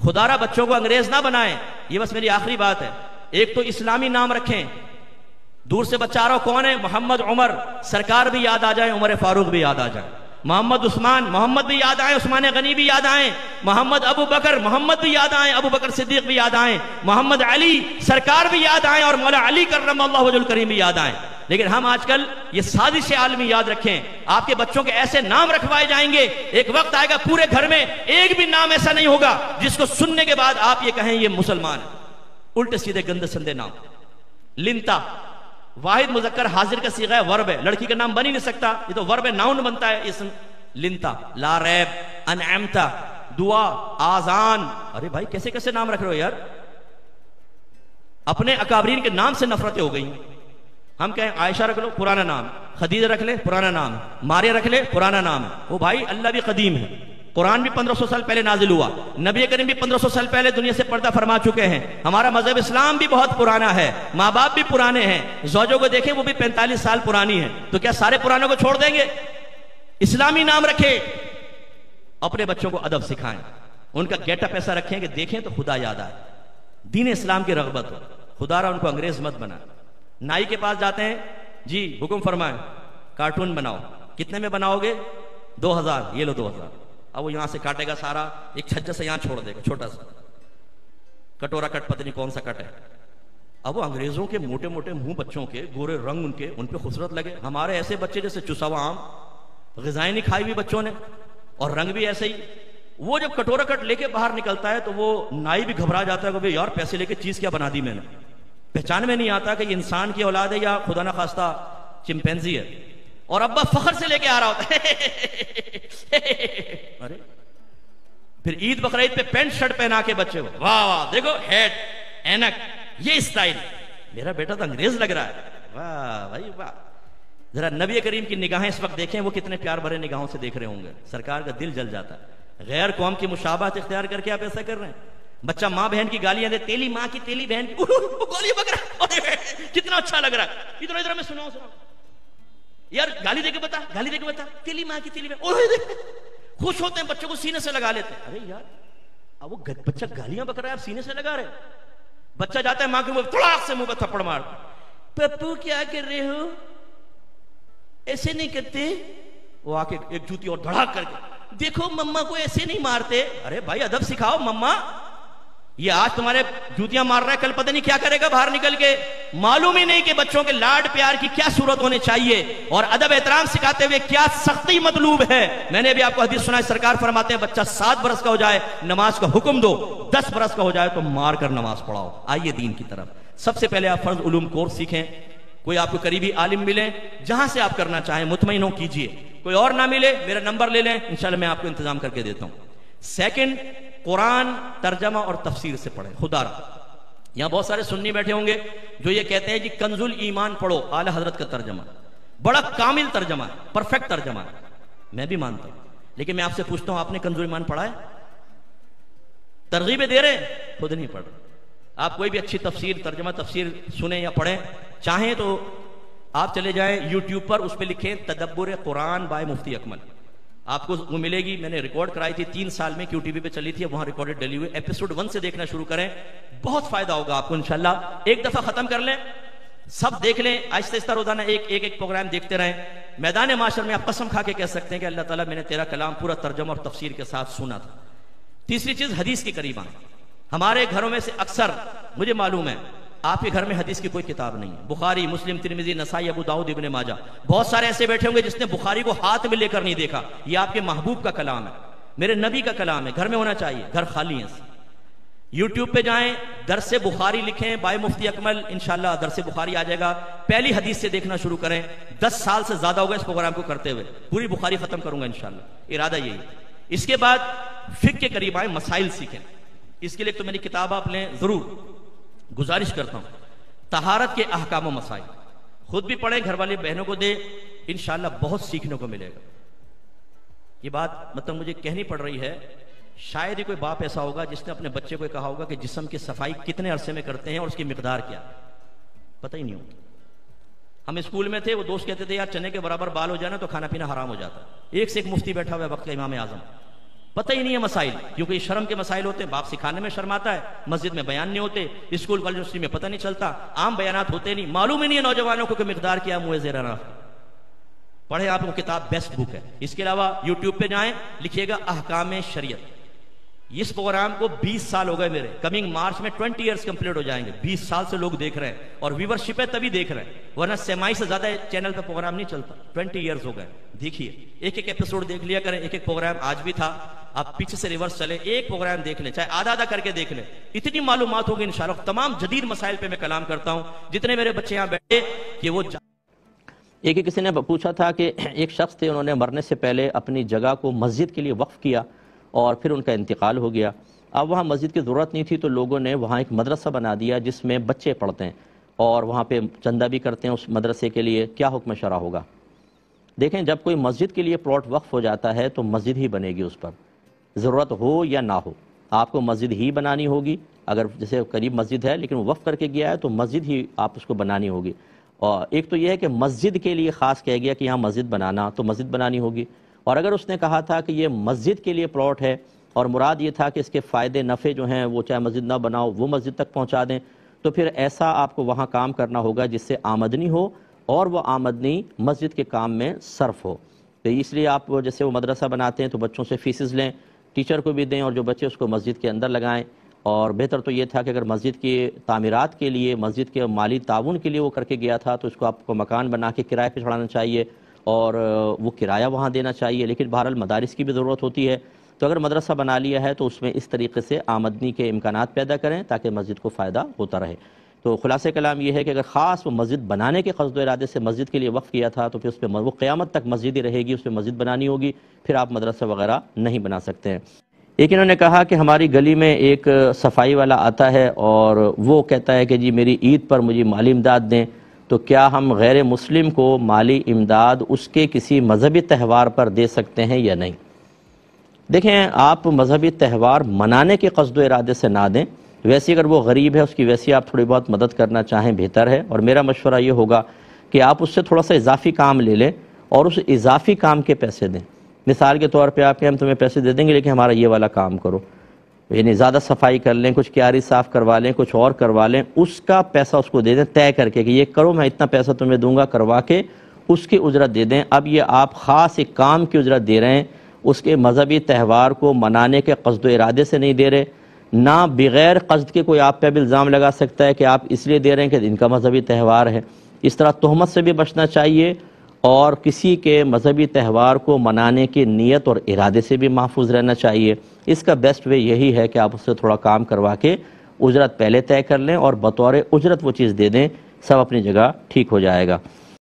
خدا را بچوں کو انگریز نہ بنائیں. یہ بس میری آخری بات ہے. ایک تو اسلامی نام رکھیں. دور سے بچہ آ رہا ہو کون ہے؟ محمد عمر، سرکار بھی یاد آ جائیں، عمر فاروق بھی یاد آ جائیں. محمد عثمان، محمد بھی یاد آئیں، عثمان غنی بھی یاد آئیں. محمد ابو بکر، محمد بھی یاد آئیں، ابو بکر صدیق بھی یاد آئیں. محمد علی، سرکار بھی یاد آئیں، اور مولا علی کرم اللہ وجہ الکریم بھی یاد آئیں. لیکن ہم آج کل یہ سازش عالمی یاد رکھیں. آپ کے بچوں کے ایسے نام رکھوائے جائیں گے، ایک وقت آئے گا پورے گھر میں ایک بھی نام ایسا نہیں ہوگا جس کو سننے کے بعد آپ یہ کہیں یہ مسلمان ہے. الٹے سیدھے گندے سندے نام. لنتا، واحد مذکر حاضر کا صیغہ ہے، ورب ہے. لڑکی کا نام بن ہی نہیں سکتا، یہ تو ورب ہے، ناؤن بنتا ہے اسم. لنتا، لا ریب، انعمتا، دعا، آذان. ارے بھائی کیسے کیسے نام رکھ رہے ہو یار. اپنے اکابرین کے نام سے نفرتیں ہو گئی. ہم کہیں عائشہ رکھ لو، پرانا نام. خدیجہ رکھ لے، پرانا نام. ماریہ رکھ لے، پرانا نام. وہ بھائی اللہ بھی قدیم ہے. قرآن بھی 1500 سال پہلے نازل ہوا. نبی کریم بھی 1500 سال پہلے دنیا سے پردہ فرما چکے ہیں. ہمارا مذہب اسلام بھی بہت پرانا ہے. ماں باپ بھی پرانے ہیں. زوجوں کو دیکھیں وہ بھی 45 سال پرانی ہیں. تو کیا سارے پرانوں کو چھوڑ دیں گے؟ اسلامی نام رکھیں. اپنے بچوں کو ادب سکھائیں. ان کا گیٹ اپ ایسا رکھیں کہ دیکھیں تو خدا یاد آئے. دین اسلام کی رغبت ہو. خدا را ان کو انگریز مت بنا. نائی کے پاس جاتے ہیں، جی حکم فرمائیں کارٹون بناؤ. کتنے میں بناؤ گے؟ 2000. یہ لو 2000. اب وہ یہاں سے کاٹے گا سارا، ایک چھجا سے یہاں چھوڑ دے گا، چھوٹا سا کٹورا کٹ، پتہ نہیں کون سا کٹ ہے. اب وہ انگریزوں کے موٹے موٹے منہ بچوں کے، گورے رنگ ان کے، ان پہ خوبصورت لگے. ہمارے ایسے بچے جیسے چسا ہوا آم، غذائیں نہیں کھائی ہوئی بچوں نے، اور رنگ بھی ایسے ہی. وہ جب کٹورا کٹ لے کے باہر نکلتا ہے تو وہ نائی بھی گھبرا جاتا ہے کہ یار پیسے لے کے چیز کیا بنا دی میں نے. پہچان میں نہیں آتا کہ یہ انسان کی اولاد ہے یا خدا نہ خواستہ چمپینزی ہے. اور ابا فخر سے لے کے آ رہا ہوتا ہے. ارے پھر عید بقرعید پہ پینٹ شرٹ پہنا کے بچے کو، واہ واہ دیکھو ہیٹ، اینک، یہ اسٹائل. میرا بیٹا تو انگریز لگ رہا ہے. واہ بھائی واہ. ذرا نبی کریم کی نگاہیں اس وقت دیکھیں، وہ کتنے پیار بھرے نگاہوں سے دیکھ رہے ہوں گے. سرکار کا دل جل جاتا ہے. غیر قوم کی مشابہت اختیار کر کے آپ ایسا کر رہے ہیں. بچہ ماں بہن کی گالیاں دے، تیلی ماں کی تیلی بہن کی، گالی بک رہا، کتنا اچھا لگ رہا ہے. ادھر ادھر میں سناؤ یار، گالی دے کے بتا، گالی دے کے بتا، تیلی ماں کی تیلی بہن. خوش ہوتے ہیں، بچوں کو سینے سے لگا لیتے ہیں. ارے یار اب وہ بچہ گالیاں بک رہا ہے، آپ سینے سے لگا رہے. بچہ جاتا ہے ماں کے منہ تھوڑا سے منہ پہ تھپڑ مار، پپو کیا کر رہے ہو، ایسے نہیں کرتے. وہ آ کے ایک جوتی اور دھڑاک کر کے، دیکھو مما کو ایسے نہیں مارتے. ارے بھائی ادب سکھاؤ. مما یہ آج تمہارے جوتیاں مار رہا ہے، کل پتہ نہیں کیا کرے گا باہر نکل کے. معلوم ہی نہیں کہ بچوں کے لاڈ پیار کی کیا صورت ہونی چاہیے، اور ادب احترام سکھاتے ہوئے کیا سختی مطلوب ہے. میں نے بھی آپ کو حدیث سنا ہے، سرکار فرماتے ہیں بچہ 7 برس کا ہو جائے نماز کا حکم دو، 10 برس کا ہو جائے تو مار کر نماز پڑھاؤ. آئیے دین کی طرف. سب سے پہلے آپ فرض علوم کورس سیکھیں. کوئی آپ کو قریبی عالم ملے، جہاں سے آپ کرنا چاہیں مطمئن ہو کیجئے. کوئی اور نہ ملے میرا نمبر لے لیں، انشاءاللہ میں آپ کو انتظام کر کے دیتا ہوں. سیکنڈ، قرآن ترجمہ اور تفسیر سے پڑھیں. خدا را یہاں بہت سارے سنی بیٹھے ہوں گے جو یہ کہتے ہیں جی کنز الایمان پڑھو، اعلی حضرت کا ترجمہ بڑا کامل ترجمہ ہے، پرفیکٹ ترجمہ ہے. میں بھی مانتا ہوں، لیکن میں آپ سے پوچھتا ہوں آپ نے کنز الایمان پڑھا ہے؟ ترغیبیں دے رہے ہیں، خود نہیں پڑھ رہے. آپ کوئی بھی اچھی تفسیر، ترجمہ تفسیر سنیں یا پڑھیں. چاہیں تو آپ چلے جائیں یوٹیوب پر، اس پہ لکھیں تدبر قرآن بائے مفتی اکمل، آپ کو وہ ملے گی. میں نے ریکارڈ کرائی تھی 3 سال میں، کیو ٹی وی پہ چلی تھی، وہاں ریکارڈڈ ڈلی ہوئی. ایپیسوڈ 1 سے دیکھنا شروع کریں، بہت فائدہ ہوگا آپ کو انشاءاللہ. ایک دفعہ ختم کر لیں، سب دیکھ لیں، آہستہ آہستہ روزانہ ایک پروگرام دیکھتے رہیں. میدان معاشر میں آپ قسم کھا کے کہہ سکتے ہیں کہ اللہ تعالیٰ میں نے تیرا کلام پورا ترجمہ اور تفسیر کے ساتھ سنا تھا. تیسری چیز، حدیث کے قریب آئیں. ہمارے گھروں میں سے اکثر، مجھے معلوم ہے آپ کے گھر میں حدیث کی کوئی کتاب نہیں ہے. بخاری، مسلم، ترمذی، نسائی، ابو داؤد، ابن ماجہ. بہت سارے ایسے بیٹھے ہوں گے جس نے بخاری کو ہاتھ میں لے کر نہیں دیکھا. یہ آپ کے محبوب کا کلام ہے، میرے نبی کا کلام ہے، گھر میں ہونا چاہیے. گھر خالی ہیں. یوٹیوب پہ جائیں، درس بخاری لکھیں بائے مفتی اکمل، انشاءاللہ درس بخاری آ جائے گا. پہلی حدیث سے دیکھنا شروع کریں. 10 سال سے زیادہ ہوگا اس پروگرام کو کرتے ہوئے، پوری بخاری ختم کروں گا انشاءاللہ، ارادہ یہی. اس کے بعد فقہ کے قریب آئیں، مسائل سیکھیں. اس کے لیے تو میری کتاب آپ لیں ضرور. گزارش کرتا ہوں طہارت کے احکام و مسائل، خود بھی پڑھیں، گھر والے بہنوں کو دیں، انشاءاللہ بہت سیکھنے کو ملے گا. یہ بات مطلب مجھے کہنی پڑ رہی ہے. شاید ہی کوئی باپ ایسا ہوگا جس نے اپنے بچے کو کہا ہوگا کہ جسم کی صفائی کتنے عرصے میں کرتے ہیں اور اس کی مقدار کیا، پتہ ہی نہیں ہوگا. ہم اسکول میں تھے، وہ دوست کہتے تھے یار چنے کے برابر بال ہو جائے نا تو کھانا پینا حرام ہو جاتا. ایک سے ایک مفتی بیٹھا ہوا ہے وقت کا امام اعظم. پتہ ہی نہیں ہے مسائل، کیونکہ یہ شرم کے مسائل ہوتے ہیں، باپ سکھانے میں شرماتا ہے، مسجد میں بیان نہیں ہوتے، اسکول کالج یونیورسٹی میں پتہ نہیں چلتا، عام بیانات ہوتے نہیں، معلوم ہی نہیں ہے نوجوانوں کو کہ مقدار کیا منہ زیر ناف۔ پڑھیں آپ کو کتاب بیسٹ بک ہے۔ اس کے علاوہ یوٹیوب پہ جائیں، لکھیے گا احکام شریعت۔ اس پروگرام کو 20 سال ہو گئے میرے، کمنگ مارچ میں 20 ایئرز کمپلیٹ ہو جائیں گے، 20 سال سے لوگ دیکھ رہے ہیں، اور ویورشپ ہے تبھی دیکھ رہے ہیں، ورنہ سیمائی سے زیادہ چینل پہ پروگرام نہیں چلتا۔ 20 ایئرز ہو گئے، دیکھیے ایک ایک ایپیسوڈ دیکھ لیا کریں، ایک ایک پروگرام آج بھی تھا، آپ پیچھے سے ریورس چلے، ایک پروگرام دیکھ لیں، چاہے آدھا آدھا کر کے دیکھ لیں، اتنی معلومات ہوگی انشاءاللہ۔ تمام جدید مسائل پہ میں کلام کرتا ہوں، جتنے میرے بچے یہاں بیٹھے کہ وہ ایک کسی نے پوچھا تھا کہ ایک شخص تھے، انہوں نے مرنے سے پہلے اپنی جگہ کو مسجد کے لیے وقف کیا اور پھر ان کا انتقال ہو گیا۔ اب وہاں مسجد کی ضرورت نہیں تھی تو لوگوں نے وہاں ایک مدرسہ بنا دیا جس میں بچے پڑھتے ہیں اور وہاں پہ چندہ بھی کرتے ہیں اس مدرسے کے لیے۔ کیا حکم شرع ہوگا؟ دیکھیں، جب کوئی مسجد کے لیے پلاٹ وقف ہو جاتا ہے تو مسجد ہی بنے گی، اس پر ضرورت ہو یا نہ ہو آپ کو مسجد ہی بنانی ہوگی۔ اگر جیسے قریب مسجد ہے لیکن وہ وقف کر کے گیا ہے تو مسجد ہی آپ اس کو بنانی ہوگی۔ اور ایک تو یہ ہے کہ مسجد کے لیے خاص کہہ گیا کہ یہاں مسجد بنانا، تو مسجد بنانی ہوگی۔ اور اگر اس نے کہا تھا کہ یہ مسجد کے لیے پلاٹ ہے اور مراد یہ تھا کہ اس کے فائدے نفع جو ہیں وہ چاہے مسجد نہ بناؤ وہ مسجد تک پہنچا دیں، تو پھر ایسا آپ کو وہاں کام کرنا ہوگا جس سے آمدنی ہو اور وہ آمدنی مسجد کے کام میں صرف ہو۔ تو اس لیے آپ جیسے وہ مدرسہ بناتے ہیں تو بچوں سے فیسز لیں، ٹیچر کو بھی دیں، اور جو بچے اس کو مسجد کے اندر لگائیں۔ اور بہتر تو یہ تھا کہ اگر مسجد کی تعمیرات کے لیے، مسجد کے مالی تعاون کے لیے وہ کر کے گیا تھا تو اس کو آپ کو مکان بنا کے کرائے پہ چھڑانا چاہیے اور وہ کرایہ وہاں دینا چاہیے۔ لیکن بہرحال مدارس کی بھی ضرورت ہوتی ہے، تو اگر مدرسہ بنا لیا ہے تو اس میں اس طریقے سے آمدنی کے امکانات پیدا کریں تاکہ مسجد کو فائدہ ہوتا رہے۔ تو خلاصہ کلام یہ ہے کہ اگر خاص وہ مسجد بنانے کے قصد و ارادے سے مسجد کے لیے وقف کیا تھا تو پھر اس پہ وہ قیامت تک مسجد ہی رہے گی، اس پہ مسجد بنانی ہوگی، پھر آپ مدرسہ وغیرہ نہیں بنا سکتے ہیں۔ ایک انہوں نے کہا کہ ہماری گلی میں ایک صفائی والا آتا ہے اور وہ کہتا ہے کہ جی میری عید پر مجھے مالی امداد دیں، تو کیا ہم غیر مسلم کو مالی امداد اس کے کسی مذہبی تہوار پر دے سکتے ہیں یا نہیں؟ دیکھیں، آپ مذہبی تہوار منانے کے قصد و ارادے سے نہ دیں، ویسے اگر وہ غریب ہے اس کی ویسے آپ تھوڑی بہت مدد کرنا چاہیں بہتر ہے، اور میرا مشورہ یہ ہوگا کہ آپ اس سے تھوڑا سا اضافی کام لے لیں اور اس اضافی کام کے پیسے دیں۔ مثال کے طور پہ آپ کہ ہم تمہیں پیسے دے دیں گے لیکن ہمارا یہ والا کام کرو، یعنی زیادہ صفائی کر لیں، کچھ کیاری صاف کروا لیں، کچھ اور کروا لیں، اس کا پیسہ اس کو دے دیں طے کر کے کہ یہ کرو، میں اتنا پیسہ تمہیں دوں گا، کروا کے اس کی اجرت دے دیں۔ اب یہ آپ خاص ایک کام کی اجرت دے رہے ہیں، اس کے مذہبی تہوار کو منانے کے قصد و ارادے سے نہیں دے رہے، نہ بغیر قصد کے کوئی آپ پہ بھی الزام لگا سکتا ہے کہ آپ اس لیے دے رہے ہیں کہ ان کا مذہبی تہوار ہے۔ اس طرح تہمت سے بھی بچنا چاہیے اور کسی کے مذہبی تہوار کو منانے کی نیت اور ارادے سے بھی محفوظ رہنا چاہیے۔ اس کا بیسٹ وے یہی ہے کہ آپ اس سے تھوڑا کام کروا کے اجرت پہلے طے کر لیں اور بطور اجرت وہ چیز دے دیں، سب اپنی جگہ ٹھیک ہو جائے گا۔